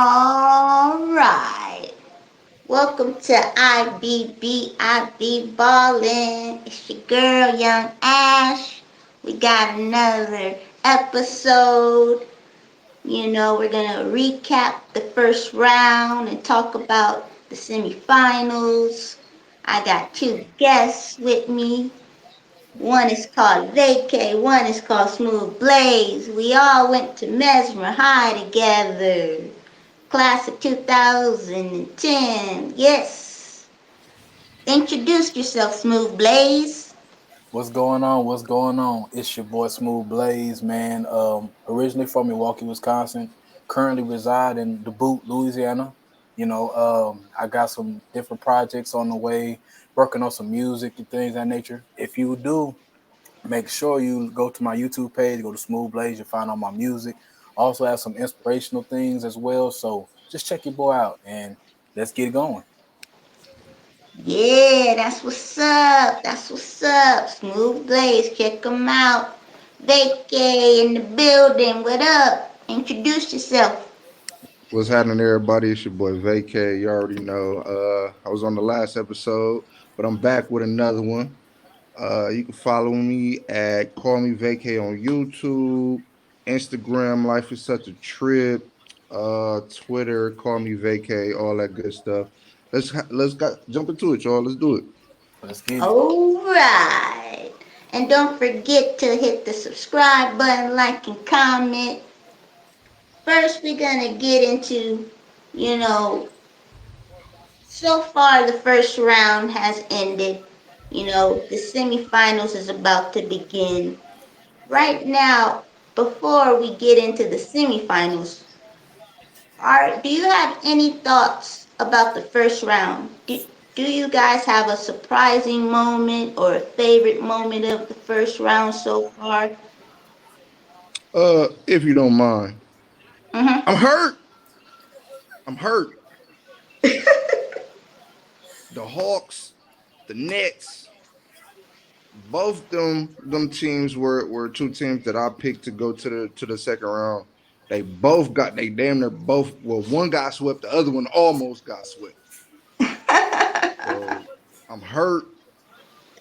All right. Welcome to IBB Ballin. It's your girl, Young Ash. We got another episode. We're going to recap the first round and talk about the semifinals. I got two guests with me. One is called Vacay, one is called Smoothblaze. We all went to Mesmer High together. Class of 2010. Yes. Introduce yourself, Smooth Blaze. What's going on? What's going on? It's your boy Smooth Blaze, man. Originally from Milwaukee, Wisconsin. Currently reside in Dubuque, Louisiana. I got some different projects on the way, working on some music and things of that nature. If you do, make sure you go to my YouTube page, go to Smooth Blaze, you'll find all my music. Also have some inspirational things as well. So just check your boy out and let's get it going. Yeah, that's what's up. That's what's up. Smooth Blaze, check them out. Vacay in the building. What up? Introduce yourself. What's happening, everybody? It's your boy Vacay. You already know. I was on the last episode, but I'm back with another one. You can follow me at Call Me Vacay on YouTube, Instagram, Life is Such a Trip, Twitter, Call Me Vacay, all that good stuff. Jump into it, y'all. Let's do it. Let's get it. All right. And don't forget to hit the subscribe button, like, and comment. First, we're going to get into, you know, so far the first round has ended. The semifinals is about to begin. Right now, before we get into the semifinals, do you have any thoughts about the first round? Do you guys have a surprising moment or a favorite moment of the first round so far? If you don't mind, Mm-hmm. I'm hurt. I'm hurt. The Hawks, the Knicks, both them teams were two teams that I picked to go to the second round. They damn near both, well, one got swept, the other one almost got swept. So I'm hurt,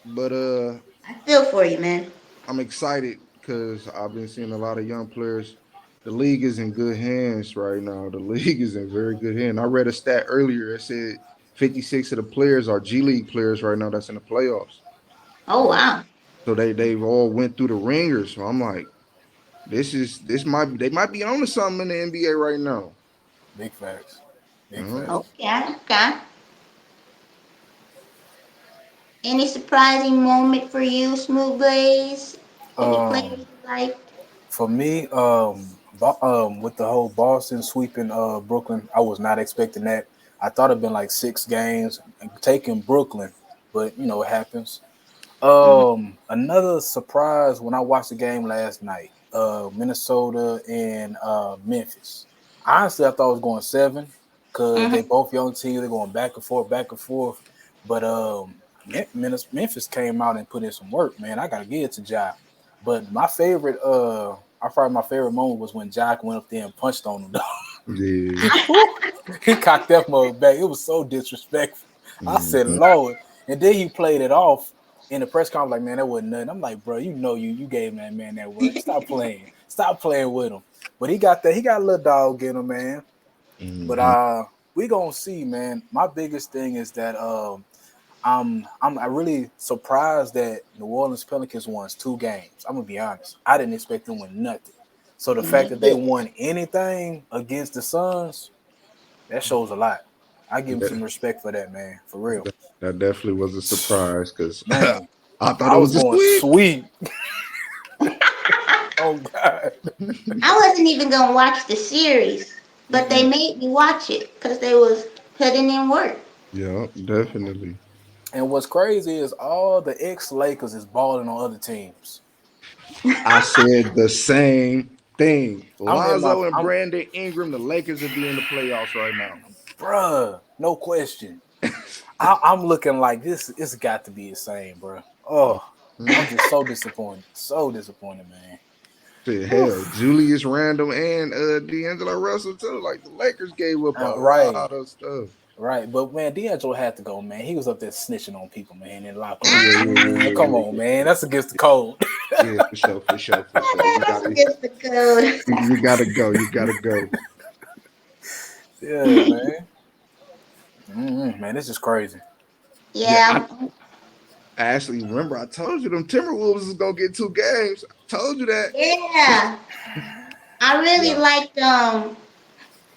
but I feel for you, man. I'm excited because I've been seeing a lot of young players. The league is in good hands right now. The league is in very good hands. I read a stat earlier. It said 56 of the players are G League players right now that's in the playoffs. Oh, wow. So they've all went through the ringers. So I'm like, this might they might be on to something in the NBA right now. Big facts. Big Uh-huh. facts. Okay, okay. Any surprising moment for you, Smooth Blaze? Any players Um, you like? for me, with the whole Boston sweeping Brooklyn, I was not expecting that. I thought it'd been like 6 games taking Brooklyn, but it happens. Mm-hmm. Another surprise when I watched the game last night, Minnesota and Memphis. Honestly, I thought it was going 7 because they Mm-hmm. both young teams. They're going back and forth, back and forth. But Memphis came out and put in some work, man. I gotta give it to Ja. But I probably my favorite moment was when Jack went up there and punched on him. Yeah. He cocked that mug back. It was so disrespectful. I said, Mhm. Lord. And then he played it off in the press conference like, man, that wasn't nothing. I'm like, bro, you gave that man that work. Stop playing. Stop playing with him. But he got a little dog in him, man. But Mhm. we gonna see, man. My biggest thing is that I really surprised that New Orleans Pelicans won 2 games. I'm gonna be honest. I didn't expect them to win nothing. So the fact that they Yeah. won anything against the Suns, that shows a lot. I give them That, some respect for that, man. For real. that definitely was a surprise because Man, I thought I it was was a going sweep. sweet. Oh God. I wasn't even gonna watch the series, but they Mm-mm. made me watch it because they was putting in work. Yeah, definitely. And what's crazy is all the ex Lakers is balling on other teams. I said the same thing. I'm in my Lonzo and I'm Brandon Ingram, the Lakers would be in the playoffs right now. bruh, no question. I'm looking like this. It's got to be the same, bruh. Oh, I'm just so disappointed. So disappointed, man. Shit, hell, Oof. Julius Randle and D'Angelo Russell too. Like the Lakers gave up a Right, lot of stuff. right. But man, D'Angelo had to go, man. He was up there snitching on people, man, in the locker Yeah, room. yeah, yeah, Man, yeah, come yeah, on, yeah. man. That's against the code. Yeah, for sure, for sure, for sure. You That's gotta, against the code. you gotta go. You gotta go. Yeah, man. Man, this is crazy. Yeah, Yeah, I actually remember I told you them Timberwolves was gonna get 2 games. I told you that. yeah. I really Yeah. liked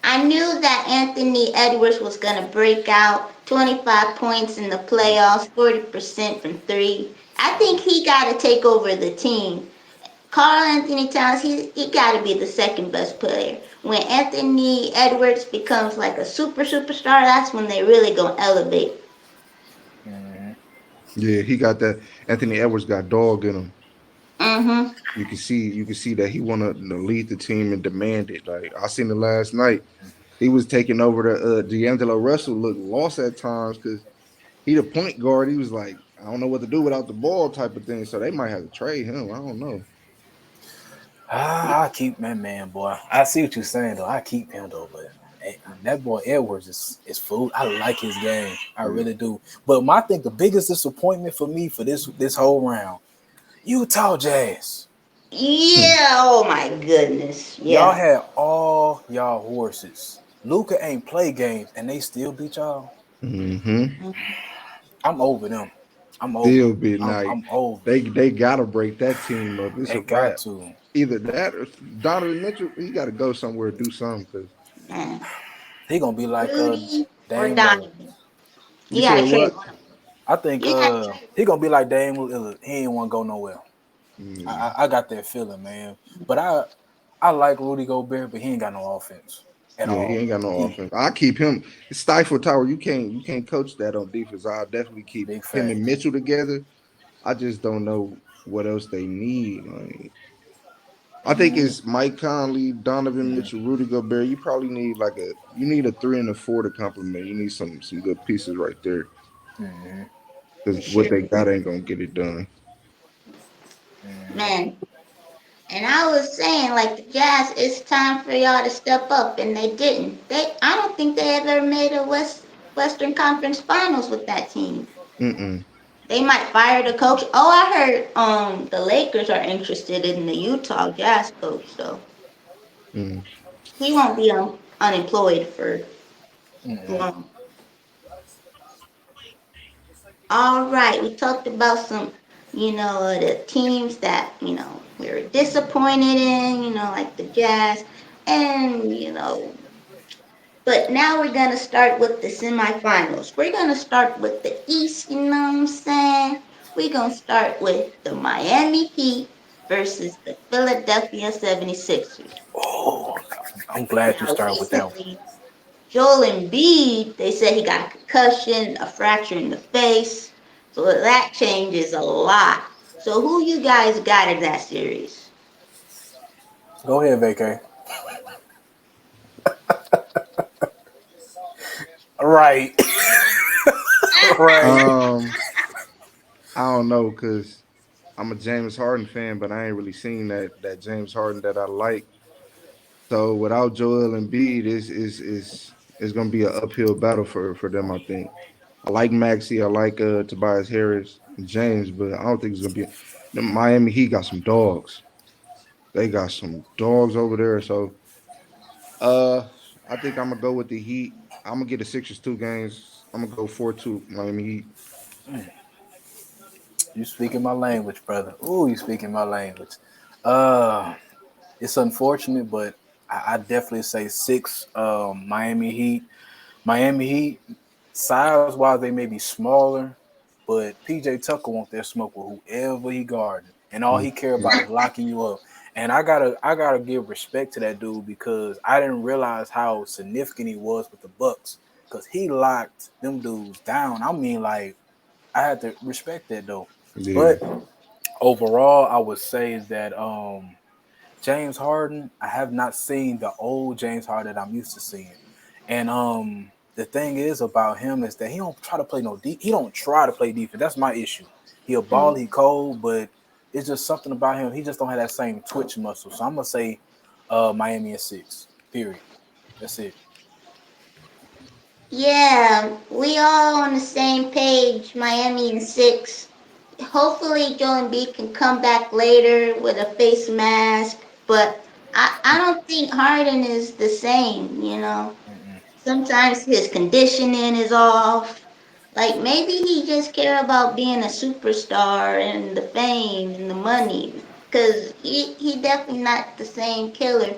I knew that Anthony Edwards was gonna break out 25 points in the playoffs, 40% from three. I think he gotta take over the team. Carl Anthony Towns, he gotta be the second best player. When Anthony Edwards becomes like a superstar, that's when they really gonna elevate. Mm-hmm. Yeah, he got that. Anthony Edwards got dog in him. Mm-hmm. You can see that he wanna lead the team and demand it. Like I seen it last night. He was taking over the D'Angelo Russell looked lost at times because he the point guard. He was like, I don't know what to do without the ball type of thing. So they might have to trade him. I don't know. I keep man, boy. I see what you're saying though. I keep him though, but that boy Edwards is food. I like his game. I Yeah. really do. But I think the biggest disappointment for me for this whole round, Utah Jazz. Hmm. Yeah, oh my goodness. Y'all Yeah. had all y'all horses. Luca ain't play games and they still beat y'all. Mm-hmm. I'm over them. I'm over Still them. be I'm, like I'm over them. they gotta break that team up. It's They a got wrap. to. Either that or Donovan Mitchell. He got to go somewhere do something. Cause Man. He gonna be like Rudy or Dame Lillard. Donovan. you You said gotta what? trade one of them. I think You gotta trade. he gonna be like Dame Lillard. He ain't want to go nowhere. Mm, I got that feeling, man. But I like Rudy Gobert, but he ain't got no offense at yeah, he all. ain't got no He offense. I keep him. Stifle Tower. You can't coach that on defense. I'll definitely keep big him and facts. Mitchell together. I just don't know what else they need. Like, I think Mm-hmm. it's Mike Conley, Donovan Mm-hmm. Mitchell, Rudy Gobert. You probably need you need a 3 and a 4 to complement. You need some good pieces right there Mm-hmm. For because what sure. they got ain't gonna get it done. Mm-hmm. Man. And I was saying, like the Jazz, it's time for y'all to step up, and they didn't. I don't think they ever made a Western Conference Finals with that team. Mm-mm. They might fire the coach. Oh, I heard the Lakers are interested in the Utah Jazz coach, so Mm. he won't be unemployed for Mm-hmm. long. All right, we talked about some, the teams that, we were disappointed in, like the Jazz. And, but now we're going to start with the semifinals. We're going to start with the East, you know what I'm saying? We're going to start with the Miami Heat versus the Philadelphia 76ers. Oh, I'm glad you Now, started with that one. recently, Joel Embiid, they said he got a concussion, a fracture in the face. So that changes a lot. So who you guys got in that series? Go ahead, vacay. Right, right. Um, I don't know because I'm a James Harden fan, but I ain't really seen that James Harden that I like. So without Joel Embiid, is gonna be an uphill battle for them. I think. I like Maxi, I like Tobias Harris, and James, but I don't think it's gonna be. The Miami Heat got some dogs. They got some dogs over there. So uh, I think I'm gonna go with the Heat. I'm gonna get the Sixers 2 games. I'm gonna go 4-2 Miami Heat. You speaking my language, brother. Ooh, you speaking my language. Uh, it's unfortunate, but I definitely say six. Miami Heat. Miami Heat, size wise, they may be smaller, but PJ Tucker want that smoke with whoever he guarding, and all Mm, he care mm, about is locking you up. And I gotta give respect to that dude because I didn't realize how significant he was with the Bucks because he locked them dudes down. I mean, like I had to respect that though. yeah, But overall, I would say that James Harden, I have not seen the old James Harden that I'm used to seeing. And the thing is about him is that he don't try to play no deep. He don't try to play defense. That's my issue. He a ball, he cold, but it's just something about him. He just don't have that same twitch muscle. So I'm gonna say Miami in 6. Period. That's it. Yeah, we all on the same page. Miami in 6. Hopefully, Joel Embiid can come back later with a face mask. But I don't think Harden is the same. Mm-mm. Sometimes his conditioning is off. Like maybe he just care about being a superstar and the fame and the money. Cause he definitely not the same killer.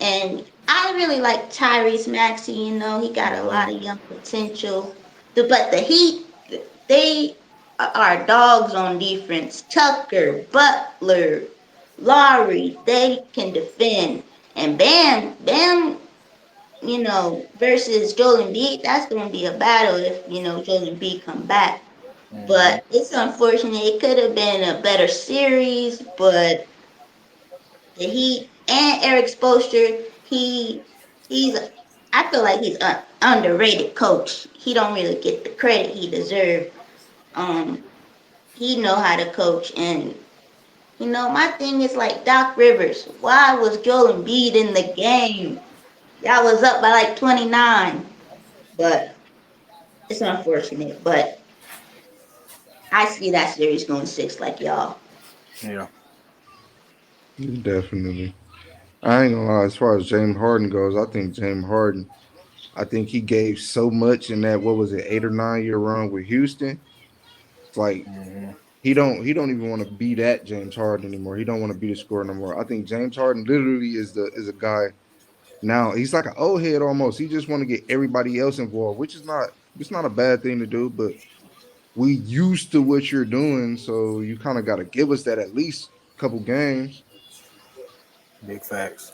And I really like Tyrese Maxey. He got a Mm-hmm. lot of young potential. But the Heat, they are dogs on defense. Tucker, Butler, Lowry, they can defend. And Bam, versus Joel Embiid, that's going to be a battle if, Joel Embiid come back. Mm-hmm. But it's unfortunate. It could have been a better series, but the Heat and Eric Spoelstra, he's I feel like he's an underrated coach. He don't really get the credit he deserves. Um, he know how to coach, and my thing is like Doc Rivers. Why was Joel Embiid in the game? Y'all was up by like 29, but it's unfortunate. But I see that series going 6 like y'all. Yeah. Definitely. I ain't gonna lie. As far as James Harden goes, I think James Harden. I think he gave so much in that, what was it, 8 or 9 year run with Houston. It's like Mm-hmm. he don't even want to be that James Harden anymore. He don't want to be the scorer no more. I think James Harden literally is a guy now. He's like an old head almost. He just want to get everybody else involved, which is not it's not a bad thing to do, but we used to what you're doing, so you kind of got to give us that at least couple games. Big facts.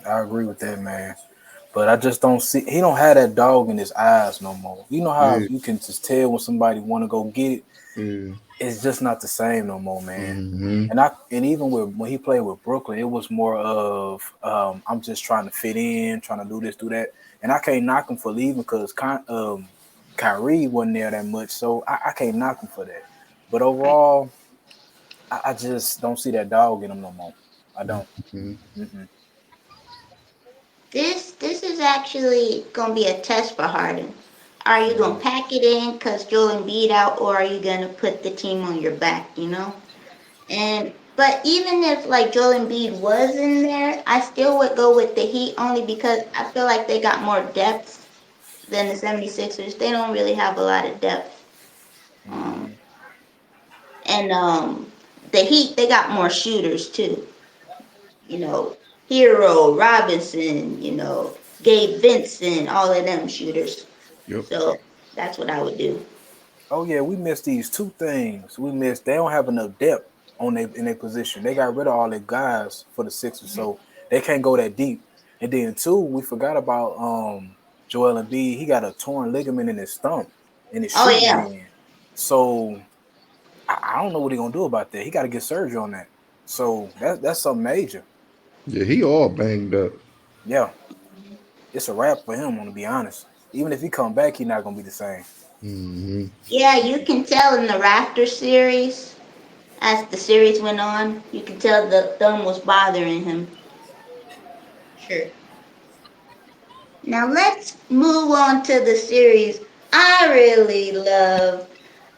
I agree with that, man. But I just don't see he don't have that dog in his eyes no more. You know how Yeah, you can just tell when somebody want to go get it. yeah. It's just not the same no more, man. Hmm. And even with when he played with Brooklyn, it was more of I'm just trying to fit in, trying to do this, do that, and I can't knock him for leaving because Kyrie wasn't there that much, so I can't knock him for that. But overall, I just don't see that dog in him no more. I don't. Hmm. Mm-mm. This is actually gonna be a test for Harden. Are you gonna Mm-hmm. pack it in because Joel Embiid out, or are you gonna put the team on your back? And but even if like Joel Embiid was in there, I still would go with the Heat only because I feel like they got more depth than the 76ers. They don't really have a lot of depth. Um, Mm-hmm. and the Heat, they got more shooters too. You know, Hero, Robinson, Gabe Vincent, all of them shooters. Yep. So that's what I would do. Oh yeah, we missed these two things. We missed they don't have enough depth on their in their position. They got rid of all their guys for the Sixers, so they can't go that deep. And then two, we forgot about Joel Embiid. He got a torn ligament in his thumb in his Oh shooting yeah, hand. So I don't know what he gonna do about that. He got to get surgery on that. So that's something major. Yeah, he all banged up. Yeah, it's a wrap for him. To be honest, even if he come back, he not gonna be the same. Hmm. yeah. You can tell in the Raptor series as the series went on. You can tell the thumb was bothering him. Sure. Now let's move on to the series I really love.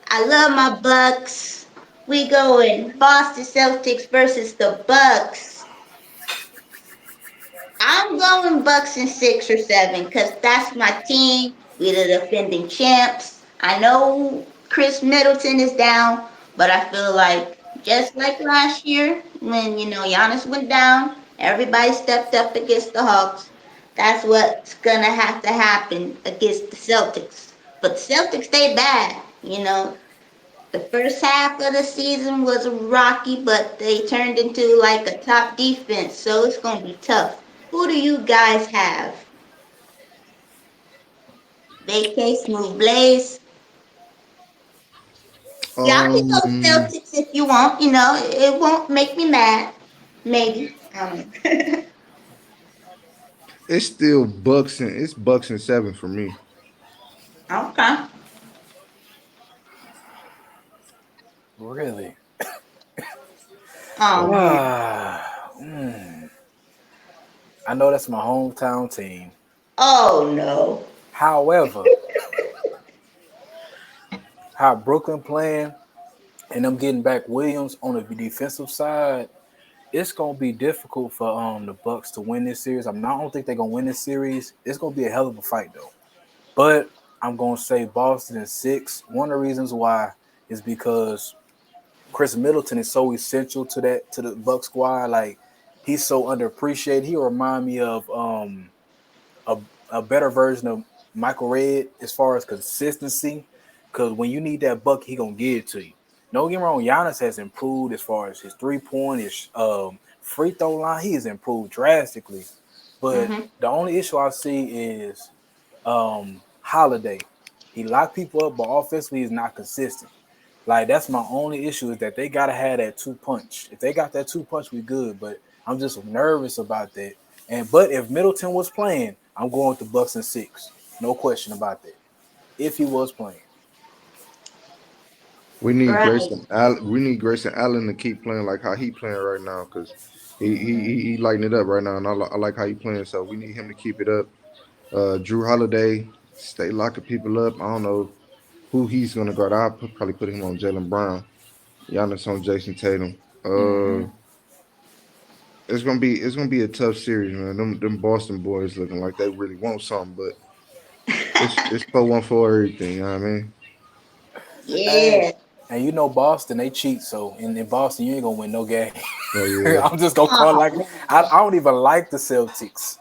I love my Bucks. We going Boston Celtics versus the Bucks. I'm going Bucks in 6 or 7 because that's my team. We the defending champs. I know Chris Middleton is down, but I feel like just like last year when Giannis went down, everybody stepped up against the Hawks. That's what's gonna have to happen against the Celtics. But the Celtics, they bad. The first half of the season was rocky, but they turned into like a top defense, so it's gonna be tough. Who do you guys have? Vacay, smoothblaze. Y'all can go Um, Celtics if you want. It won't make me mad. Maybe. I don't know. it's still Bucks and 7 for me. Okay. Really? Oh man. Mm. I know that's my hometown team. Oh no. However, how Brooklyn playing and them getting back Williams on the defensive side, it's gonna be difficult for the Bucks to win this series. I don't think they're gonna win this series. It's gonna be a hell of a fight though. But I'm gonna say Boston in 6. One of the reasons why is because Chris Middleton is so essential to the Buck squad. Like he's so underappreciated. He remind me of a, a better version of Michael Redd as far as consistency. Because when you need that buck, he gonna give it to you. Don't get me wrong, Giannis has improved as far as his 3-point, his free throw line. He has improved drastically. But Mhm. the only issue I see is Holiday. He locked people up, but offensively he's not consistent. Like that's my only issue is that they gotta have that 2 punch. If they got that 2 punch, we good. But I'm just nervous about that. And but if Middleton was playing, I'm going with the Bucks in 6. No question about that. If he was playing, Right. We need Grayson Allen to keep playing like how he playing right now because he lighting it up right now, and I like how he playing. So we need him to keep it up. Drew Holiday stay locking people up. I don't know who he's gonna guard. Probably put him on Jalen Brown. Giannis on Jason Tatum. It's gonna be a tough series, man. Them Boston boys looking like they really want something, but it's 4-1 for everything. You know what I mean? hey, Yeah. and you know Boston, they cheat. So in Boston, you ain't gonna win no game. Oh yeah. I'm just gonna call it like Oh I don't even like the Celtics,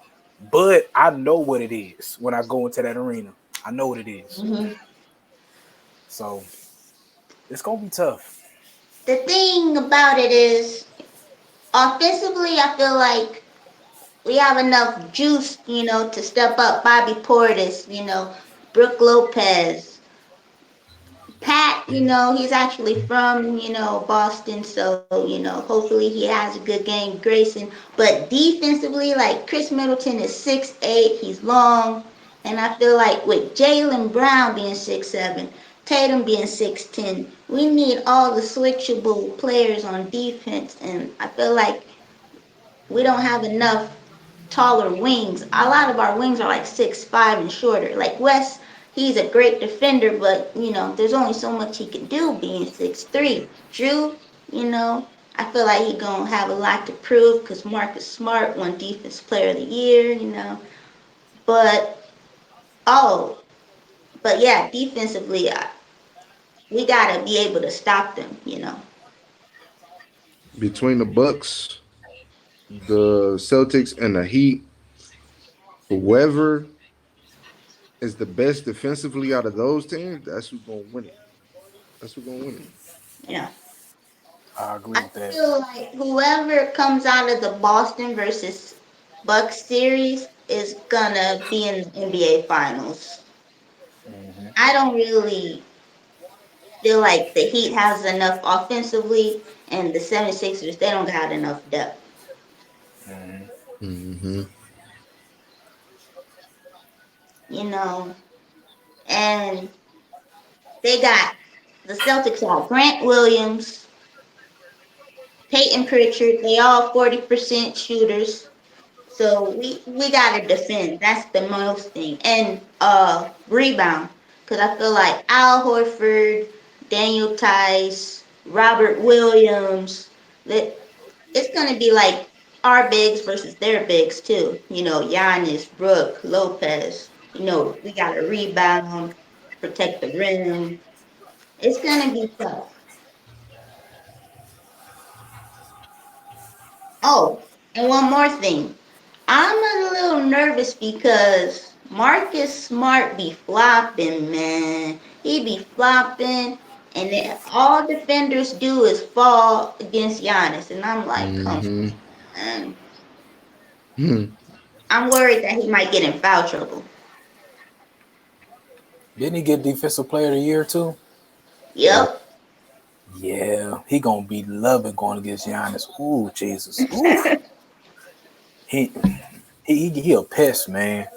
but I know what it is when I go into that arena. I know what it is. man. So it's gonna be tough. The thing about it is, offensively, I feel like we have enough juice, to step up. Bobby Portis, Brooke Lopez, Pat, he's actually from, Boston, so, hopefully he has a good game. Grayson, but defensively, like Chris Middleton is 6'8", he's long, and I feel like with Jaylen Brown being 6'7", Tatum being 6'10", we need all the switchable players on defense, and I feel like we don't have enough taller wings. A lot of our wings are like 6'5" and shorter. Like Wes, he's a great defender, but there's only so much he can do being 6'3". Drew, I feel like he gonna have a lot to prove because Marcus Smart won Defense Player of the Year. But oh, but yeah, defensively, we gotta be able to stop them. Between the Bucks, the Celtics, and the Heat, whoever is the best defensively out of those teams, that's who's gonna win it. That's who's gonna win it. You know. I agree I with that. feel like whoever comes out of the Boston versus Bucks series is gonna be in the NBA Finals. Hmm. I don't really feel like the Heat has enough offensively, and the 76ers, they don't got enough depth, Hmm. Mm-hmm. you know. And they got the Celtics are Grant Williams, Peyton Pritchard. They all 40% shooters. So we gotta defend. That's the most thing. And rebound. Cause I feel like Al Horford, Daniel Tice, Robert Williams, that it's gonna be like our bigs versus their bigs too. Giannis, Brooke, Lopez. We gotta rebound, protect the rim. It's gonna be tough. Oh, and one more thing. I'm a little nervous because Marcus Smart be flopping, man. He be flopping, and then all defenders do is fall against Giannis, and I'm like, come Mm-hmm. on. Hmm. I'm worried that he might get in foul trouble. Didn't he get Defensive Player of the Year too? Yeah. Yep. Yeah, he gonna be loving going against Giannis. Ooh, Jesus. Ooh, he he a pest, man.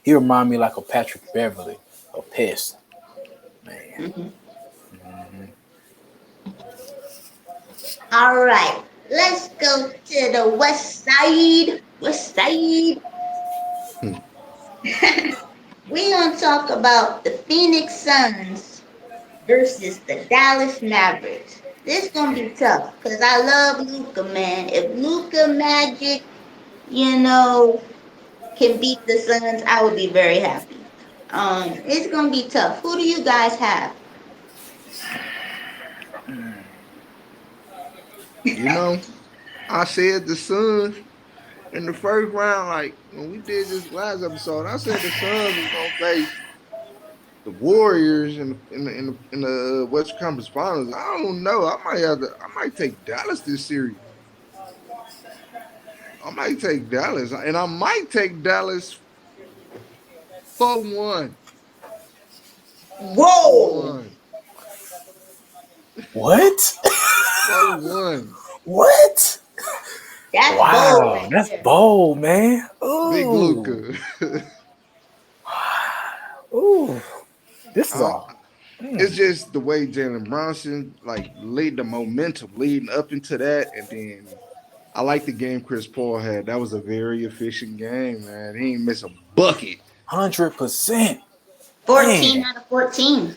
He remind me like a Patrick Beverly, a pest, man. Mhm. All right, let's go to the west side. West side. Hmm. We gonna talk about the Phoenix Suns versus the Dallas Mavericks. This gonna be tough because I love Luca, man. If Luca Magic, you know, can beat the Suns, I would be very happy. It's gonna be tough. Who do you guys have? You know, I said the Suns in the first round, like when we did this last episode, I said the Suns was gonna face the Warriors in the Western Conference Finals. I don't know. I might take Dallas this series. I might take Dallas, and I might take Dallas 4-1. four Whoa, one, What? 4-1. What? that's bold Wow, right that's there. bold, man. Big Ooh, Luca. ooh. This is I, all. it's just the way Jalen Brunson like lead the momentum leading up into that, and then I like the game Chris Paul had. That was a very efficient game, man. He ain't miss a bucket. 100%. 14 Man. out of 14.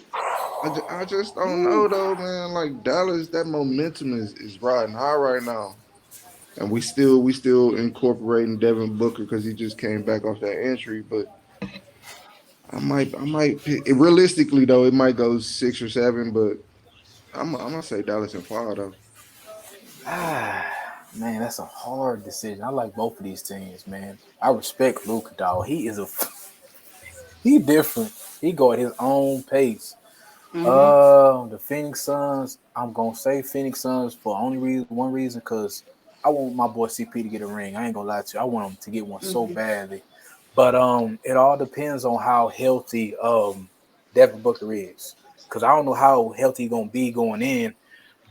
I just don't Ooh. know though, man. Like Dallas, that momentum is riding high right now, and we still incorporating Devin Booker because he just came back off that injury. But I might pick, realistically though, it might go 6 or 7, but I'm gonna say Dallas in 5 though. Ah, man, that's a hard decision. I like both of these teams, man. I respect Luka, dog. He different. He go at his own pace. Mm-hmm. The Phoenix Suns. I'm gonna say Phoenix Suns for only one reason, cause I want my boy CP to get a ring. I ain't gonna lie to you. I want him to get one so Mm-hmm. badly. But it all depends on how healthy Devin Booker is, cause I don't know how healthy he gonna be going in.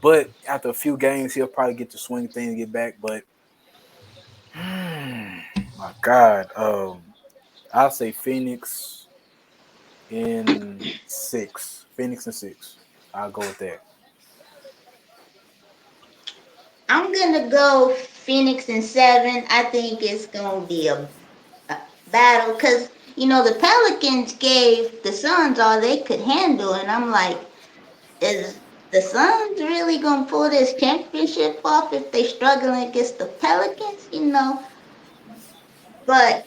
But after a few games, he'll probably get to swing things, get back. But my God, I'll say Phoenix in six. Phoenix in six. I'll go with that. I'm gonna go Phoenix in 7. I think it's gonna be a battle because the Pelicans gave the Suns all they could handle, and I'm like, is the Suns really gonna pull this championship off if they struggling against the Pelicans? But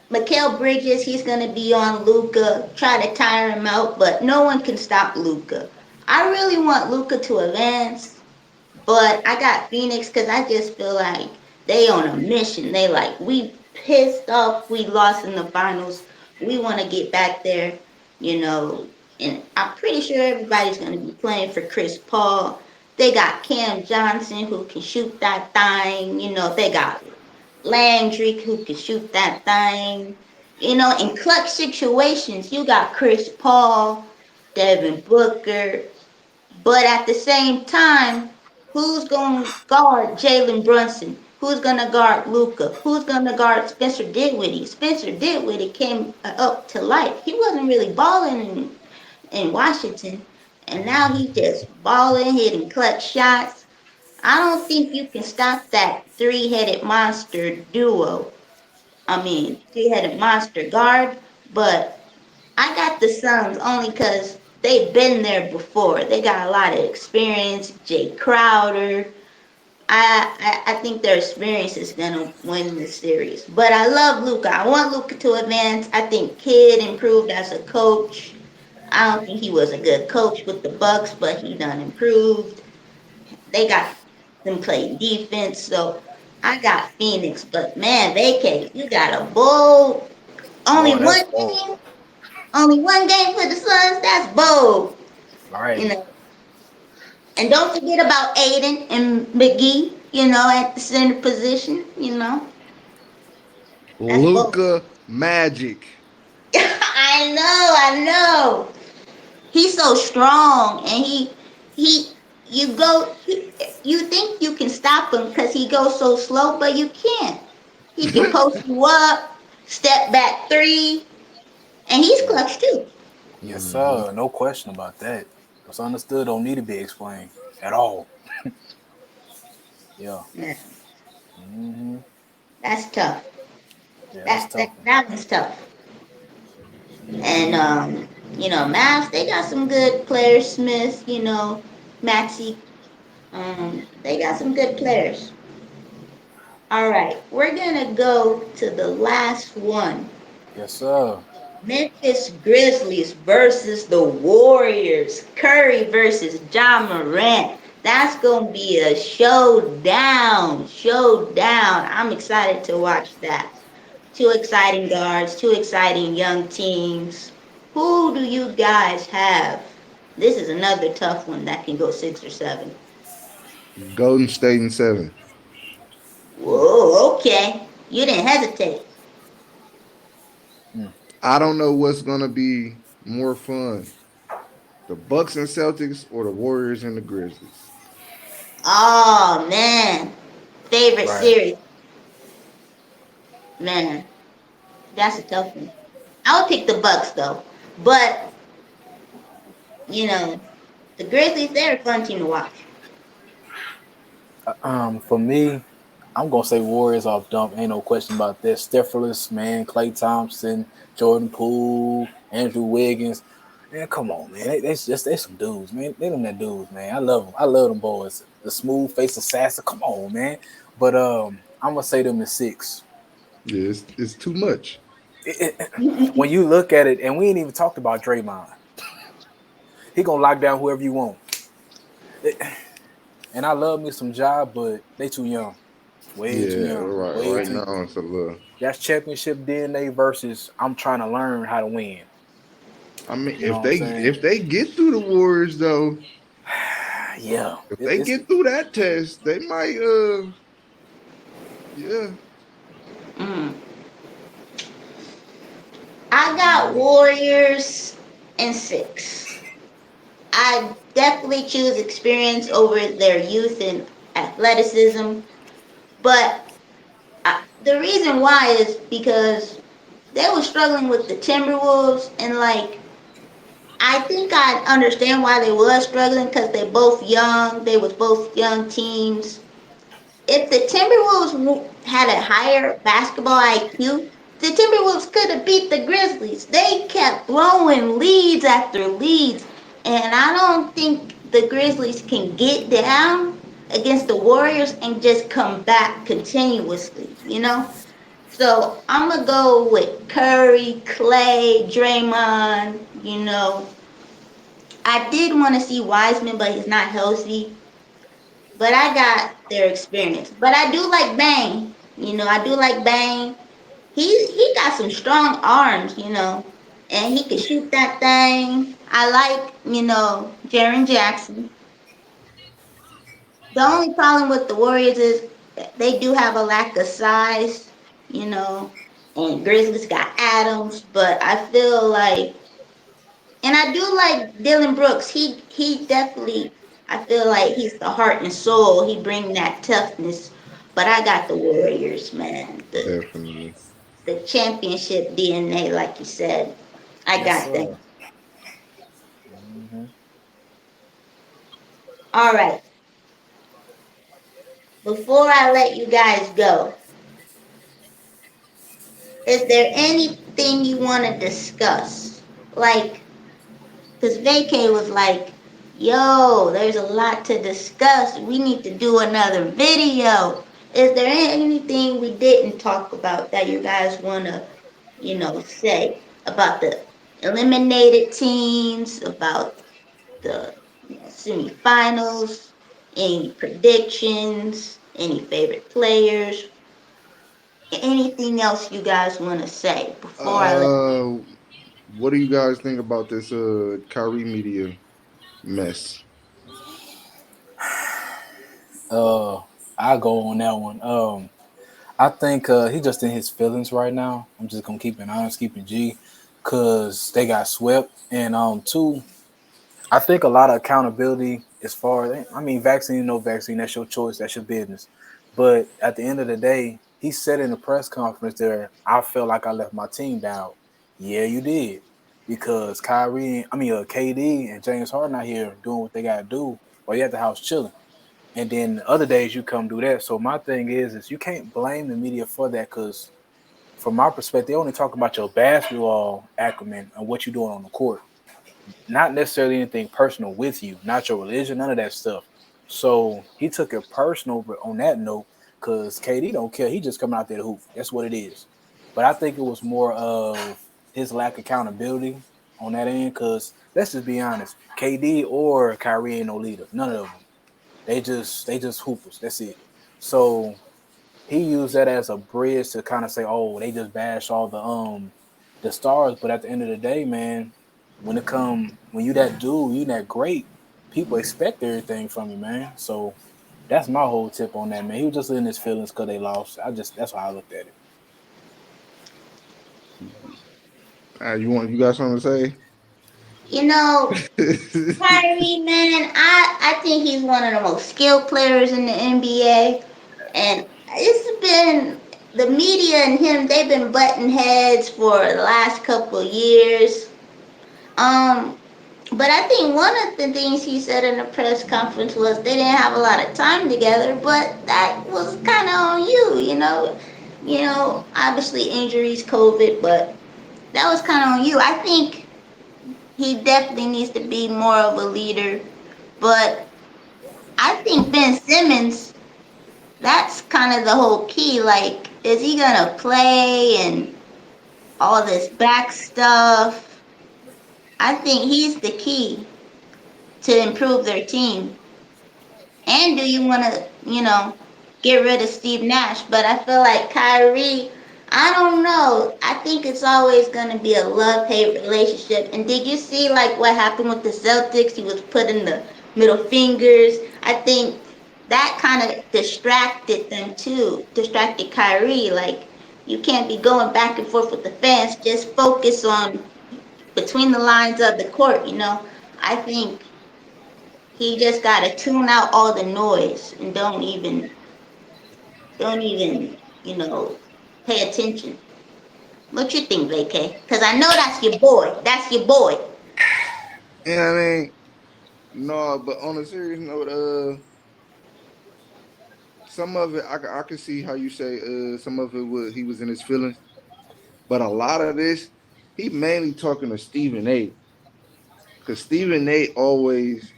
Mikal Bridges, he's gonna be on Luca, try to tire him out, but no one can stop Luca. I really want Luca to advance. But I got Phoenix because I just feel like they on a mission. They like, we pissed off we lost in the finals. We want to get back there, you know. And I'm pretty sure everybody's going to be playing for Chris Paul. They got Cam Johnson who can shoot that thing. They got Landry who can shoot that thing. In clutch situations, you got Chris Paul, Devin Booker, but at the same time, who's going to guard Jalen Brunson? Who's going to guard Luca? Who's going to guard Spencer Dinwiddie? Spencer Dinwiddie came up to life. He wasn't really balling in Washington, and now he's just balling, hitting clutch shots. I don't think you can stop that three-headed monster duo. I mean, three-headed monster guard, but I got the Suns only because they've been there before. They got a lot of experience. Jay Crowder. I think their experience is gonna win the series. But I love Luca. I want Luca to advance. I think Kid improved as a coach. I don't think he was a good coach with the Bucks, but he done improved. They got them playing defense, so I got Phoenix. But man, vacay, you got a bold. Only Boy, one that's bold. game only one game for the Suns. That's bold, you Right. know. And don't forget about Aiden and McGee, at the center position. That's bold. Luca Magic. I know. He's so strong, and he, you go, you think you can stop him because he goes so slow, but you can't. He can post you up, step back three, and he's clutch too. Yes, Hmm. sir. No question about that. What's understood don't need to be explained at all. Yeah. Yeah, Mm-hmm. that's tough. Yeah, that's That that tough one. that one's tough. And Mavs, they got some good players. Smith, Maxi. They got some good players. All right, we're gonna go to the last one. Yes, sir. Memphis Grizzlies versus the Warriors. Curry versus John Morant. That's gonna be a showdown. Showdown. I'm excited to watch that. Two exciting guards, two exciting young teams. Who do you guys have? This is another tough one that can go 6 or 7. Golden State in 7. Whoa, okay. You didn't hesitate. Mm. I don't know what's gonna be more fun, the Bucks and Celtics or the Warriors and the Grizzlies. Oh man. Favorite Right. series. Man, that's a tough one. I would pick the Bucks though. But, you know, the Grizzlies, they're a fun team to watch. For me, I'm gonna say Warriors off dump. Ain't no question about that. Steph, man, Clay Thompson, Jordan Poole, Andrew Wiggins. Man, come on, man. They some dudes, man. They them that dudes, man. I love them. I love them boys. The smooth face assassin. Come on, man. But I'm gonna say them in 6. Yeah, it's too much. When you look at it, and we ain't even talked about Draymond. He gonna lock down whoever you want. And I love me some job, but they too young. Way too Yeah, young. right. Way Right too now young. it's a little. That's championship DNA versus I'm trying to learn how to win. I mean, You know what I'm saying? if they get through the Warriors though, Yeah. if they It's get through that test, they might. Yeah, Mm. I got Mhm. Warriors in 6. I definitely choose experience over their youth and athleticism. But the reason why is because they were struggling with the Timberwolves, and like I think I understand why they was struggling because they both young. They was both young teams. If the Timberwolves had a higher basketball IQ, the Timberwolves could have beat the Grizzlies. They kept blowing leads after leads, and I don't think the Grizzlies can get down against the Warriors and just come back continuously. So I'm gonna go with Curry, Clay, Draymond. I did want to see Wiseman, but he's not healthy. But I got their experience. But I do like Bang. I do like Bang. He got some strong arms, and he can shoot that thing. I like, Jaren Jackson. The only problem with the Warriors is they do have a lack of size, and Grizzlies got Adams, but I feel like, and I do like Dylan Brooks. He definitely, I feel like he's the heart and soul. He bring that toughness. But I got the Warriors, man. definitely. The championship DNA, like you said. I Yes, got sir. them. Hmm. All right. Before I let you guys go, is there anything you want to discuss? Like, because Vacay was like, yo, there's a lot to discuss. We need to do another video. Is there anything we didn't talk about that you guys want to, say about the eliminated teams, about the semifinals, any predictions, any favorite players, anything else you guys want to say before I let. Uh, what do you guys think about this Kyrie media mess? Uh, I go on that one. I think he just in his feelings right now. I'm just gonna keep it honest, keep it G, cause they got swept. And two, I think a lot of accountability as far as, I mean, vaccine, no vaccine, that's your choice, that's your business. But at the end of the day, he said in the press conference there, I felt like I left my team down. Yeah, you did. Because KD and James Harden out here doing what they gotta do while you at the house chilling. and then the other days you come do that. So my thing is you can't blame the media for that because from my perspective, they only talk about your basketball acumen and what you're doing on the court, not necessarily anything personal with you, not your religion, none of that stuff. So he took it personal on that note because KD don't care. He just coming out there to hoop. That's what it is. But I think it was more of his lack of accountability on that end because let's just be honest, KD or Kyrie ain't no leader. None of them. They just hoopers. That's it. So he used that as a bridge to kind of say, oh, they just bash all the stars. But at the end of the day, man, when you that dude, you that great, people expect everything from you, man. So that's my whole tip on that, man. He was just in his feelings because they lost. That's how I looked at You got something to You know, say? Kyrie, man, I think he's one of the most skilled players in the NBA. And it's been the media and him, they've been butting heads for the last couple of years. Um, but I think one of the things he said in the press conference was they didn't have a lot of time together, but that was kind of on you, you know. Obviously injuries, COVID, but that was kind of on you. I think he definitely needs to be more of a leader, but I think Ben Simmons, that's kind of the whole key. Like, is he gonna play and all this back stuff? I think he's the key to improve their team. And do you want to, get rid of Steve Nash? But I feel like Kyrie, I don't know. I think it's always going to be a love-hate relationship. And did you see like what happened with the Celtics? He was putting the middle fingers. I think that kind of distracted them too. Distracted Kyrie. Like, you can't be going back and forth with the fans. Just focus on between the lines of the court. I think he just gotta tune out all the noise and don't even, you know, pay attention. What you think, Vacay? Cause I know that's your boy. That's your boy. Yeah, I mean, no, but on a serious note, some of it I can see how you say some of it was he was in his feelings, but a lot of this he mainly talking to Stephen A. Because Stephen A. always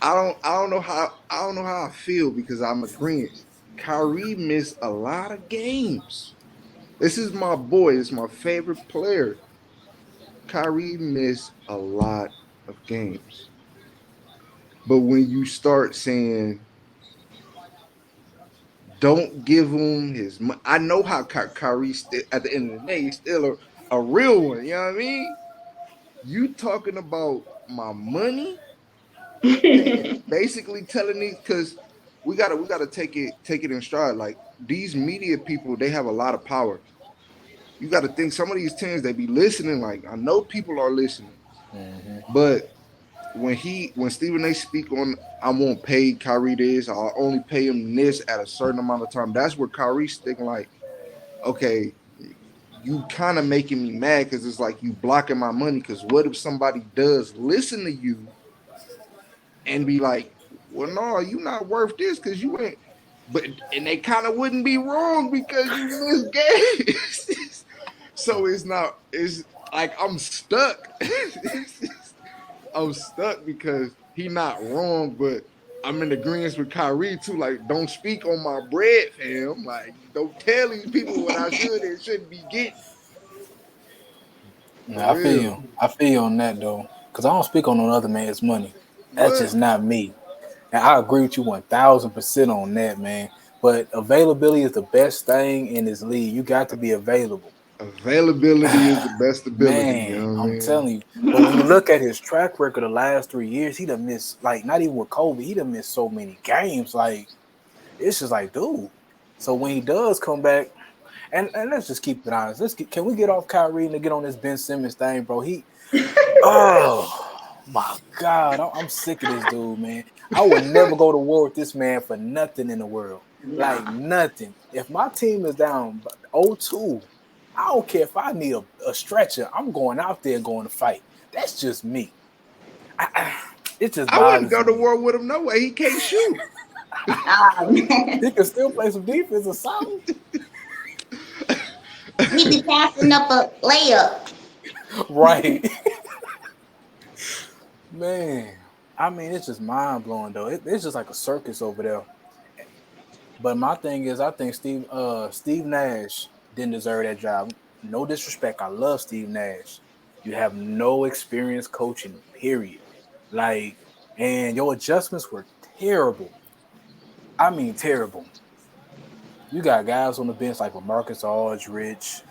I don't know how I feel because I'm agreeing. Kyrie missed a lot of games. This is my boy. It's my favorite player. Kyrie missed a lot of games. But when you start saying don't give him his money, I know how Kyrie still at the end of the day he's still a real one. You know what I mean? You talking about my money, basically telling these because we gotta take it in stride. Like these media people, they have a lot of power. You got to think some of these teams they be listening. Like I know people are listening, it. but when Stephen A. speak on I won't pay Kyrie this, I'll only pay him this at a certain amount of time. That's where Kyrie's thinking like, okay, you kind of making me mad because it's like you blocking my money. Because what if somebody does listen to you and be like, well, no, you not worth this because you ain't. But and they kind of wouldn't be wrong because you miss games. So it's not. It's like I'm stuck. I'm stuck because he not wrong, but I'm in agreement with Kyrie too. Like, don't speak on my bread, fam. Like, don't tell these people what I should and shouldn't be getting. For Yeah, I feel real. you. I feel you on that though, because I don't speak on another man's money. That's What? just not me. And I agree with you 1,000% on that, man. But availability is the best thing in this league. You got to be available. Availability is the best ability, you Man, know what I I'm mean? telling you. But when you look at his track record the last 3 years, he done missed like not even with COVID, he done missed so many games. Like it's just like, dude. So when he does come back, and let's just keep it honest. Can we get off Kyrie and get on this Ben Simmons thing, bro? Oh my God, I'm sick of this dude, man. I would never go to war with this man for nothing in the world. Like Nah. nothing. If my team is down 0-2, I don't care if I need a stretcher. I'm going out there and going to fight. That's just me. I, it just I wouldn't bothers go to me. war with him no way. He can't shoot. Oh man, He can still play some defense or something. he be passing up a layup. Right. Man. I mean, it's just mind blowing though. It's just like a circus over there. But my thing is, I think Steve Nash didn't deserve that job. No disrespect, I love Steve Nash. You have no experience coaching, period. Like, and your adjustments were terrible. I mean, terrible. You got guys on the bench like Marcus Aldridge.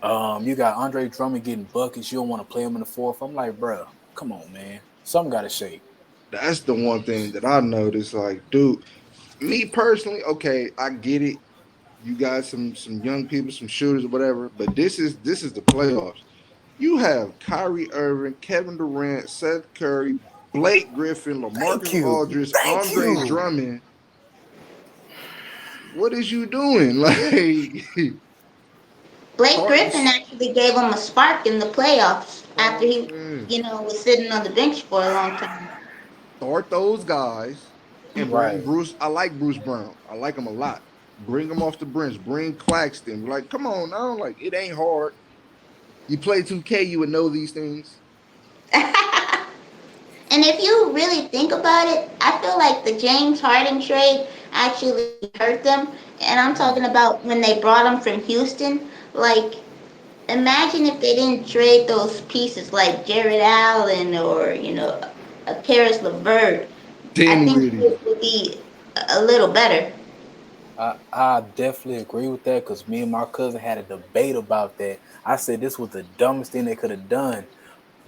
You got Andre Drummond getting buckets. You don't want to play him in the fourth. I'm like, bruh, come on, man. Something got to shake. That's the one thing that I noticed. Like, dude, me personally, okay, I get it. You got some young people, some shooters or whatever, but this is the playoffs. You have Kyrie Irving, Kevin Durant, Seth Curry, Blake Griffin, Thank LaMarcus you. Aldridge, Thank Andre you. Drummond. What is you doing? Like, Blake start Griffin this. actually gave him a spark in the playoffs after Oh he, man, was sitting on the bench for a long time. start those guys and bring Right. Bruce. I like Bruce Brown. I like him a lot. Bring him off the bench. Bring Claxton. Like, come on now. Like, it ain't hard. You play 2K, you would know these things. And if you really think about it, I feel like the James Harden trade actually hurt them. And I'm talking Right. about when they brought him from Houston. Like, imagine if they didn't trade those pieces like Jared Allen or, a Karis LeVert. I think Dinwiddie. it would be a little better. I definitely agree with that because me and my cousin had a debate about that. I said this was the dumbest thing they could have done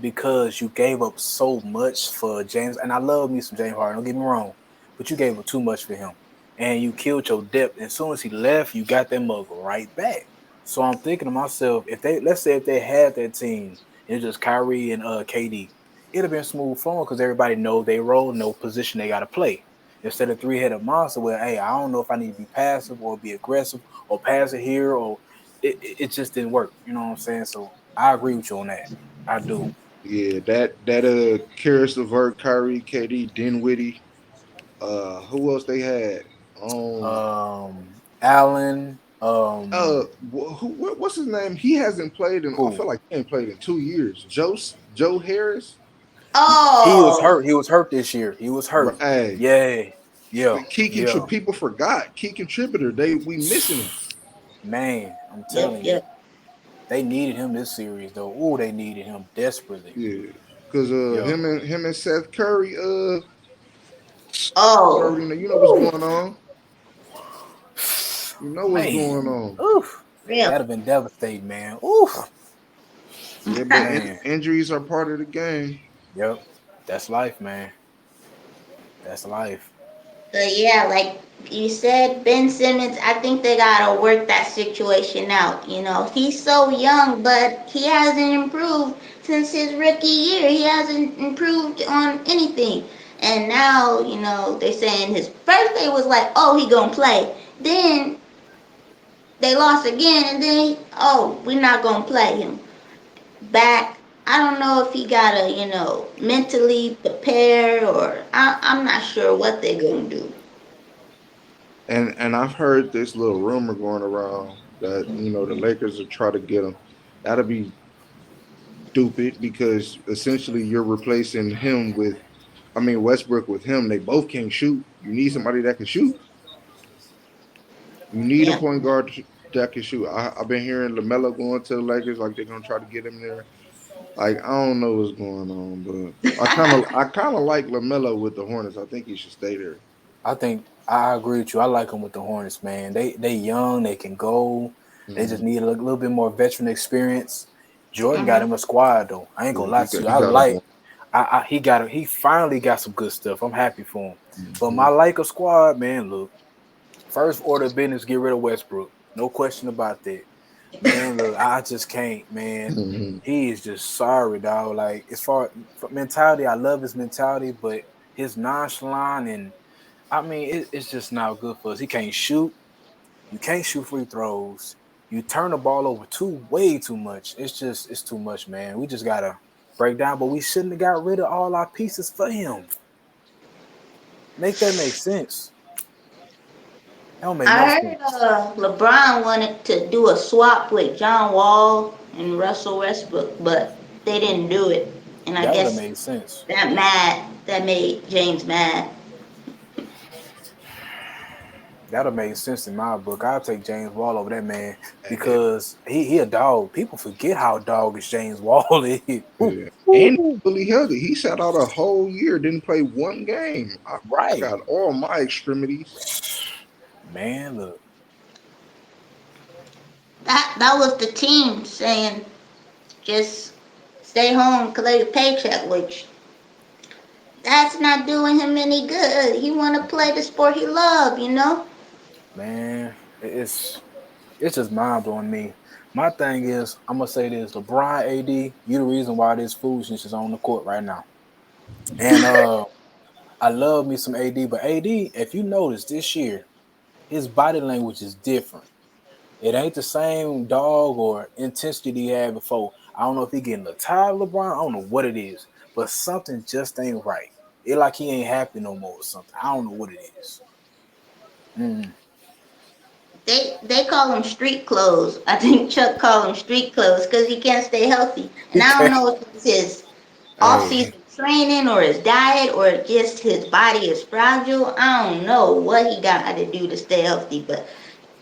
because you gave up so much for James. And I love me some James Harden, don't get me wrong, but you gave up too much for him. And you killed your depth. And as soon as he left, you got that mug right back. So I'm thinking to myself, if they let's say if they had that team, it's just Kyrie and KD, it'd have been smooth flowing because everybody know they role, know position they gotta play. Instead of three-headed monster where, hey, I don't know if I need to be passive or be aggressive or pass it here or it just didn't work. You know what I'm saying? So I agree with you on that. I do. Yeah, that Karis LeVert, Kyrie, KD, Dinwiddie. Who else they had? Um, Allen, what's his name? He hasn't played in. I who? feel like he ain't played in 2 years. Joe Harris. He was Oh, hurt. He was hurt this year. He was hurt. Hey, Yeah, yeah, yeah. people forgot key contributor. We missing him. Man, I'm yep, telling you, yep. they needed him this series though. Oh, they needed him desperately. Yeah, because Yeah, him and Seth Curry. You Oh, already know. You know what's Woo. going on. You know what's man. going on. Oof, Real. that'd have been devastating, man. Oof, Yeah, but man. injuries are part of the game. Yep, that's life, man. That's life. But yeah, like you said, Ben Simmons, I think they gotta work that situation out. He's so young, but he hasn't improved since his rookie year. He hasn't improved on anything. And now, they're saying his birthday was like, oh, he gonna play. Then they lost again, and then, oh, we're not gonna play him back. I don't know if he gotta, mentally prepare, or I'm not sure what they're gonna do. And I've heard this little rumor going around that the Lakers will try to get him. That'll be stupid because essentially you're replacing him with, I mean Westbrook with him. They both can't shoot. You need somebody that can shoot. You need a Yeah. point guard that can shoot. I've been hearing Lamelo going to the Lakers, like they're gonna try to get him there. Like I don't know what's going on, but I kind of like Lamelo with the Hornets. I think he should stay there. I think I agree with you. I like them with the Hornets, man. They young, they can go. They just Hmm. need a little bit more veteran experience. Jordan got Mhm. him a squad though. I ain't Yeah, gonna lie to you. he I got him like one. he finally got some good stuff. I'm happy for him. But Hmm. my Lakers squad, man, look, first order of business, get rid of Westbrook. No question about that. Man, look, I just can't, man. Hmm. He is just sorry, dog. Like as far for mentality, I love his mentality, but his nonchalant and I mean, it's just not good for us. He can't shoot. You can't shoot free throws. You turn the ball over way too much. It's too much, man. We just gotta break down. But we shouldn't have got rid of all our pieces for him. Make that make sense. don't make no I heard sense. LeBron wanted to do a swap with John Wall and Russell Westbrook, but they didn't do it. And I That would have guess made sense. that made James mad. That would have made sense in my book. I'll take James Wall over that man And, because he a dog. People forget how doggish James Wall is. Ooh, yeah. And ooh. fully healthy. He sat out a whole year, didn't play one game. I Right. got all my extremities. Man, look. That was the team saying just stay home, collect a paycheck, which that's not doing him any good. He want to play the sport he love, you know. Man, it's just mind blowing me. My thing is, I'm gonna say this: LeBron, AD, you the reason why this foolishness is on the court right now. And I love me some AD, but AD, if you notice this year, his body language is different. It ain't the same dog or intensity he had before. I don't know if he getting a little tired of LeBron. I don't know what it is, but something just ain't right. It like he ain't happy no more or something. I don't know what it is. Mm. They call them street clothes. I think Chuck called them street clothes because he can't stay healthy. And I don't Okay. know if it's his Hey, off-season training or his diet or just his body is fragile. I don't know what he got to do to stay healthy, but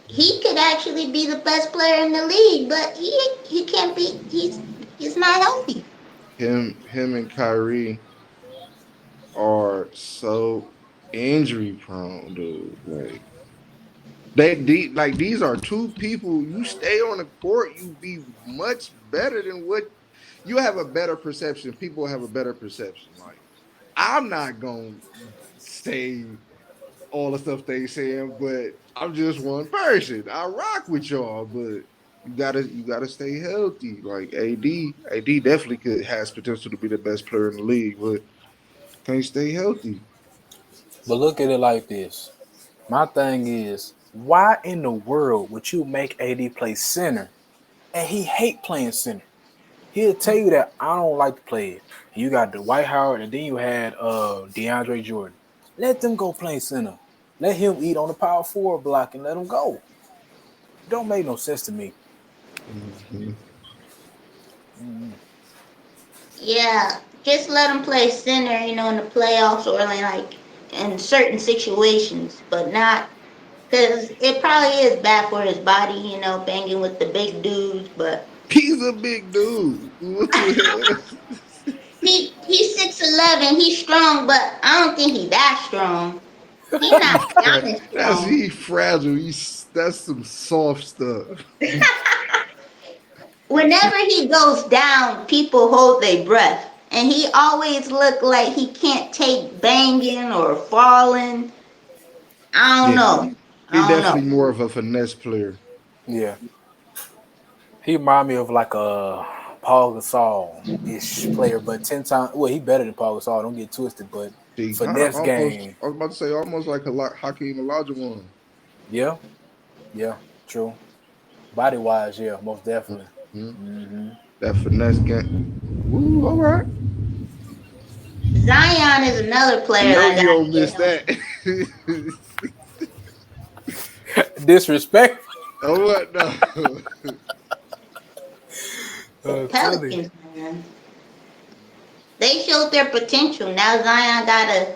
he could actually be the best player in the league. But he can't be. He's not healthy. him and Kyrie are so injury prone, dude. Like these are two people. You stay on the court, you be much better than what you have a better perception. People have a better perception. Like I'm not gonna say all the stuff they saying, but I'm just one person. I rock with y'all, but you gotta stay healthy. Like AD definitely could has potential to be the best player in the league, but can't stay healthy. But look at it like this. My thing is, why in the world would you make AD play center and he hate playing center? He'll tell you that I don't like to play it. You got the White Howard and then you had DeAndre Jordan. Let them go play center. Let him eat on the power forward block and let him go. It don't make no sense to me. Mhm. Mm-hmm. Yeah, just let him play center, in the playoffs or like in certain situations, but not because it probably is bad for his body, banging with the big dudes. But He's a big dude. What the hell? he's 6'11", he's strong, but I don't think he's that strong. He not Giannis That's strong. he fragile. That's some soft stuff. Whenever he goes down, people hold their breath, and he always look like he can't take banging or falling. I don't Yeah, know. he I don't know. definitely more of a finesse player. Yeah. He remind me of like a Paul Gasol ish player, but 10 times well, he better than Paul Gasol, don't get twisted, but See, kind of finesse almost. game. I was about to say almost like a lot Hakeem Olajuwon. Yeah, yeah, true. Body wise, yeah, most definitely. Hmm. Hmm. That finesse game. Ooh, all right. Zion is another I player know that you got to don't get miss healthy. that. Disrespect. Oh what no? The Funny. Pelicans, man, they showed their potential. Now Zion gotta,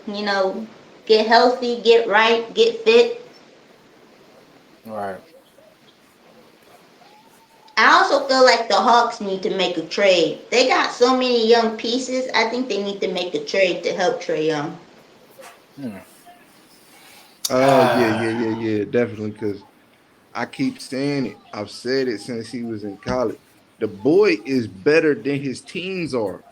get healthy, get right, get fit. All right. I also feel like the Hawks need to make a trade. They got so many young pieces. I think they need to make a trade to help Trae Young. Hmm. Oh yeah, Ah, yeah, yeah, yeah, definitely. Because I keep saying it. I've said it since he was in college. The boy is better than his teams are.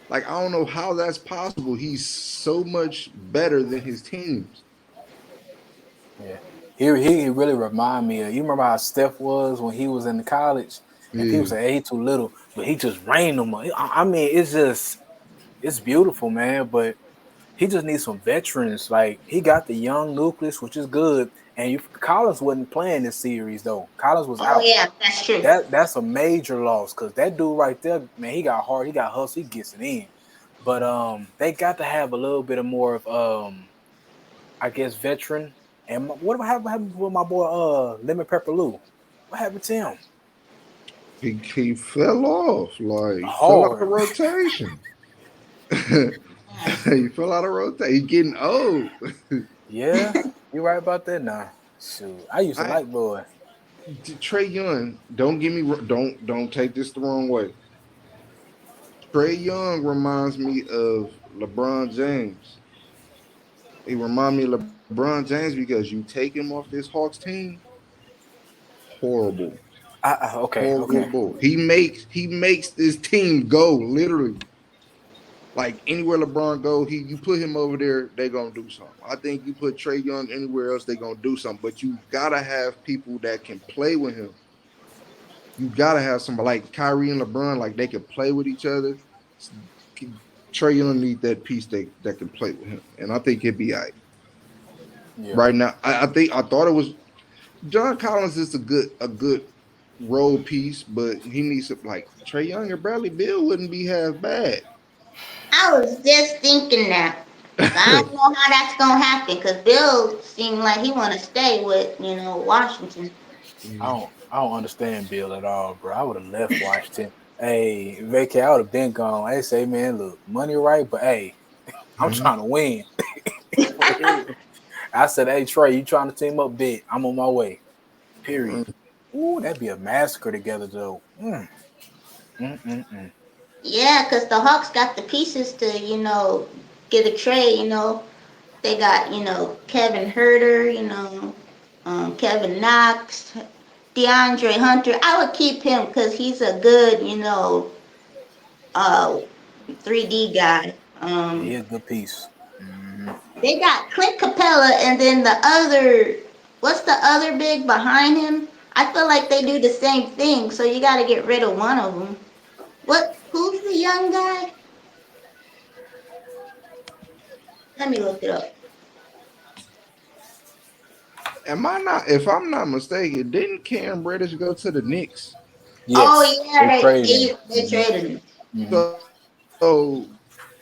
Like I don't know how that's possible. He's so much better than his teams. yeah. He really remind me of, you remember how Steph was when he was in the college and people Yeah. say, hey, he too little, but he just rained them. I mean, it's beautiful, man, but he just needs some veterans. Like he got the young nucleus, which is good. And Collins wasn't playing this series though. Collins was Oh out. yeah, that's true. That's a major loss because that dude right there, man, he got hard, he got hustle, he gets it in. But they got to have a little bit of more of I guess veteran. And what happened with my boy Lemon Pepper Lou? What happened to him? He fell off, like fell out of Hard. rotation. Yes. He fell out of rotation. He getting old. Yeah, you right about that now. Shoot, I used to I like boy. Trey Young. Don't give me don't take this the wrong way. Trey Young reminds me of LeBron James. He reminds me of LeBron James because you take him off this Hawks team, horrible, Okay. horrible. He makes this team go literally. Like anywhere LeBron go, he you put him over there, they gonna do something. I think you put Trey Young anywhere else, they gonna do something. But you gotta have people that can play with him. You gotta have somebody like Kyrie and LeBron, like they can play with each other. Trey Young need that piece that can play with him, and I think he'd be all right. Yeah. Right now. I thought it was John Collins is a good role piece, but he needs to like Trey Young or Bradley Beal wouldn't be half bad. I was just thinking that. But I don't know how that's gonna happen because Bill seemed like he want to stay with Washington. I don't understand Bill at all, bro. I would have left Washington. Hey, vacay, I would have been gone. Hey, say, man, look, money right, but hey, I'm Mhm. trying to win. For real. I said, hey, Trey, you trying to team up big? I'm on my way. Period. Ooh, that'd be a massacre together, though. Mm. Yeah, because the Hawks got the pieces to get a trade. They got Kevin Herter, Kevin Knox, DeAndre Hunter. I would keep him because he's a good uh 3D guy. Yeah, he a good piece. They got Clint Capella, and then what's the other big behind him? I feel like they do the same thing, so you got to get rid of one of them. Who's the young guy? Let me look it up. Am I not? If I'm not mistaken, didn't Cam Reddish go to the Knicks? Oh Yes, yeah, they they traded him. they, they traded him. Hmm. So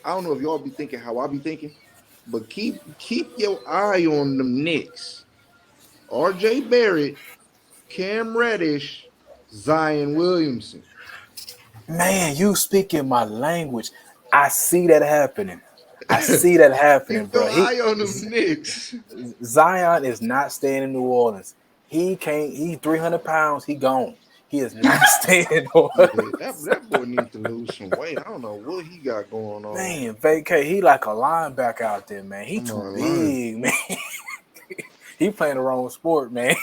I don't know if y'all be thinking how I be thinking, but keep your eye on them Knicks. R.J. Barrett, Cam Reddish, Zion Williamson. Man, you speaking my language. I see that happening. I see that happening, Keep bro. your eye on them Knicks. Zion is not staying in New Orleans. He can't. He 300 pounds. He gone. He is not staying in New Yeah, Orleans. that boy needs to lose some weight. I don't know what he got going on. Man, vacay. He like a linebacker out there, man. He I'm too not lying. big, man. He playing the wrong sport, man.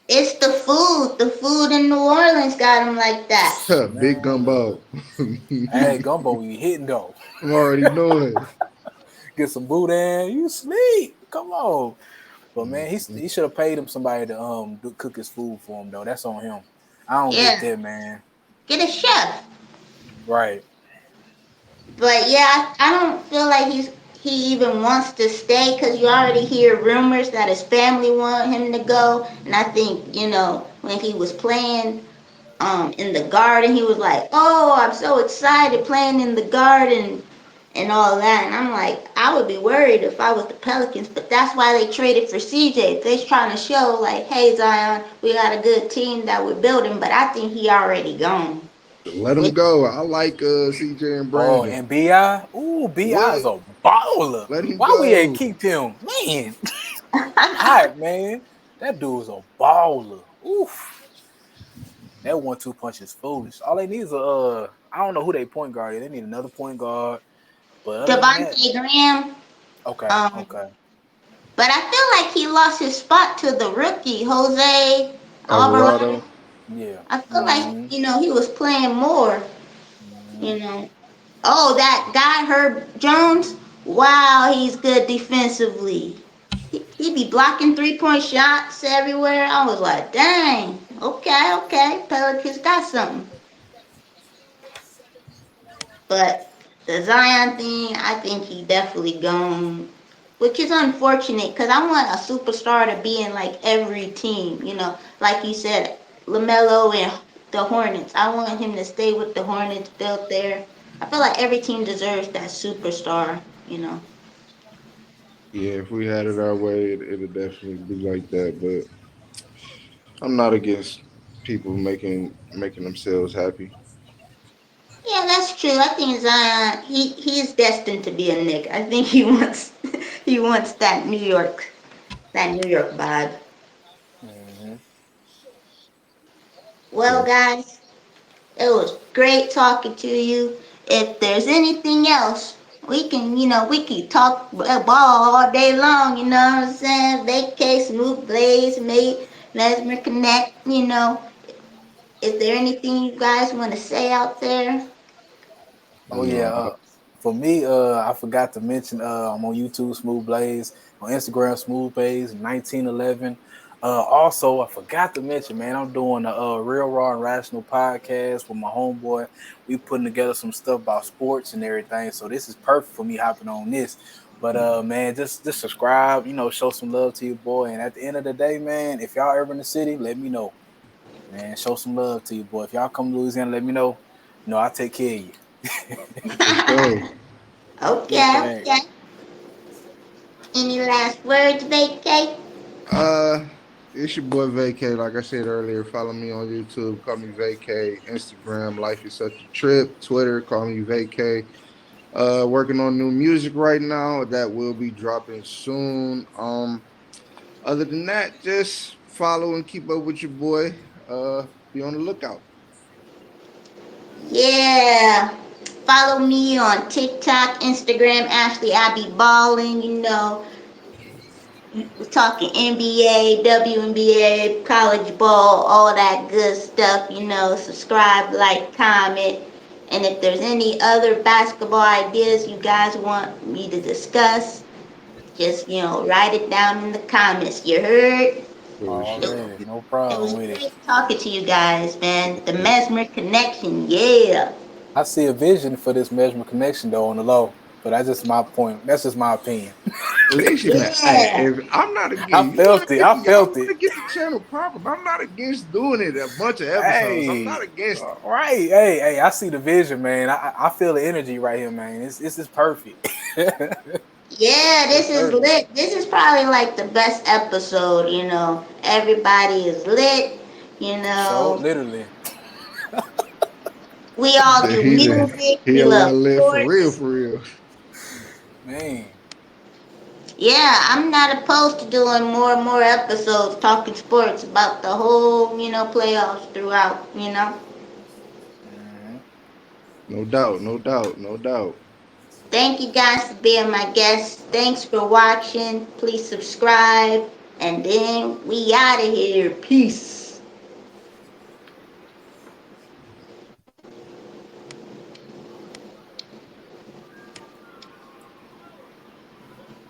It's the food. The food in New Orleans got him like that. Big Man, gumbo. hey, Gumbo, you hitting though. I'm already knowing. Get some boudin. You sleep. Come on. But man, he should have paid him somebody to cook his food for him though. That's on him. I don't get Yeah, that, man. get a chef. Right. But yeah, I don't feel like he even wants to stay because you already hear rumors that his family want him to go. And I think when he was playing in the garden, he was like, "Oh, I'm so excited playing in the garden." And all that, and I'm like, I would be worried if I was the Pelicans, but that's why they traded for CJ. They're trying to show, like, hey, Zion, we got a good team that we're building, but I think he already gone. Let him Which go. I like CJ and Oh, Brandon. and Bi. Ooh, Bi is What? a baller. Let him Why we ain't go. keep him, man? I'm hot, man. That dude's a baller. Oof. That 1-2 punch is foolish. All they need is I don't know who they point guard is. They need another point guard. But other than that, Devontae Graham, okay, um, okay. but I feel like he lost his spot to the rookie Jose Alvarado. Alvarado. Yeah. I feel like Mm-hmm. he was playing more. Mm-hmm. You know, oh that guy Herb Jones. Wow, he's good defensively. He be blocking 3-point shots everywhere. I was like, dang, okay, Pelicans got something. But the Zion thing, I think he definitely gone, which is unfortunate because I want a superstar to be in like every team. Like you said, Lamelo and the Hornets. I want him to stay with the Hornets, built there. I feel like every team deserves that superstar. Yeah, if we had it our way, it'd definitely be like that. But I'm not against people making themselves happy. Yeah, that's true. I think Zion, he's destined to be a Knick. I think he wants he wants that New York vibe. Hmm. Well, Yes. guys, it was great talking to you. If there's anything else, we can talk ball all day long. You know what I'm saying? Vacay, smoothblaze, mate, mesmer connect. Is there anything you guys want to say out there? Oh yeah. No. For me, I forgot to mention. I'm on YouTube, Smooth Blaze, on Instagram, Smooth Blaze 1911. Also, I forgot to mention, man, I'm doing a Real Raw and Rational podcast with my homeboy. We putting together some stuff about sports and everything. So this is perfect for me hopping on this. But man, just subscribe. Show some love to your boy. And at the end of the day, man, if y'all ever in the city, let me know. Man, show some love to your boy. If y'all come to Louisiana, let me know. I'll take care of you. For sure. Okay, Okay. okay. Any last words, Vacay? Uh, it's your boy Vacay. Like I said earlier, follow me on YouTube. Call me Vacay. Instagram, Life is Such a Trip. Twitter, call me Vacay. Working on new music right now that will be dropping soon. Other than that, just follow and keep up with your boy. Be on the lookout. Yeah. Follow me on TikTok, Instagram, Ashley. I be balling. We're talking NBA, WNBA, college ball, all that good stuff. Subscribe, like, comment. And if there's any other basketball ideas you guys want me to discuss, just, write it down in the comments. You heard? For It, sure. Already, no it problem was with it. great talking to you guys, man. The Mesmer connection, yeah. I see a vision for this measurement connection though on the low, but that's just my point. That's just my opinion. Listen, hey, Yeah. if I'm not I against, you want felt to it. get I the y'all felt want it. to get the channel popping. I'm not against doing it a bunch of episodes. I'm Hey, not against it. right. Hey. I see the vision, man. I feel the energy right here, man. It's just perfect. Yeah, It's this is perfect. lit. This is probably like the best episode. Everybody is lit, you So know. literally, We all do He the music. he We a love well lit for real, sports. for real. man. Yeah, I'm not opposed to doing more and more episodes talking sports about the whole, playoffs throughout. Hmm. No doubt, no doubt, no doubt. Thank you guys for being my guests. Thanks for watching. Please subscribe. And then we out of here. Peace.